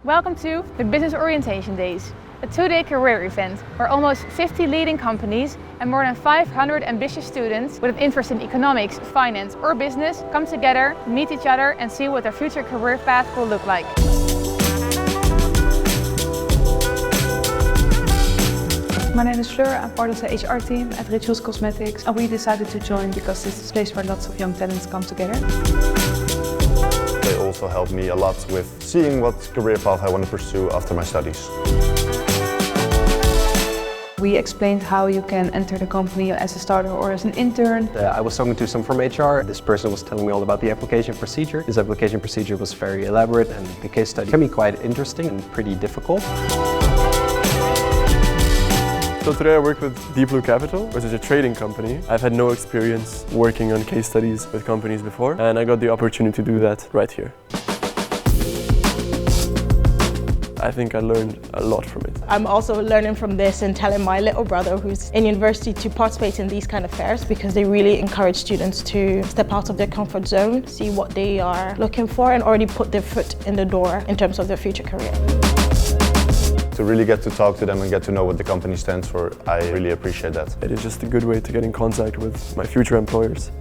Welcome to the Business Orientation Days, a two-day career event where almost 50 leading companies and more than 500 ambitious students with an interest in economics, finance or business come together, meet each other and see what their future career path will look like. My name is Fleur, I'm part of the HR team at Rituals Cosmetics, and we decided to join because this is a place where lots of young talents come together. They also helped me a lot with seeing what career path I want to pursue after my studies. We explained how you can enter the company as a starter or as an intern. I was talking to someone from HR. This person was telling me all about the application procedure. This application procedure was very elaborate and the case study can be quite interesting and pretty difficult. So today I work with Deep Blue Capital, which is a trading company. I've had no experience working on case studies with companies before, and I got the opportunity to do that right here. I think I learned a lot from it. I'm also learning from this and telling my little brother who's in university to participate in these kind of fairs because they really encourage students to step out of their comfort zone, see what they are looking for and already put their foot in the door in terms of their future career. To really get to talk to them and get to know what the company stands for, I really appreciate that. It is just a good way to get in contact with my future employers.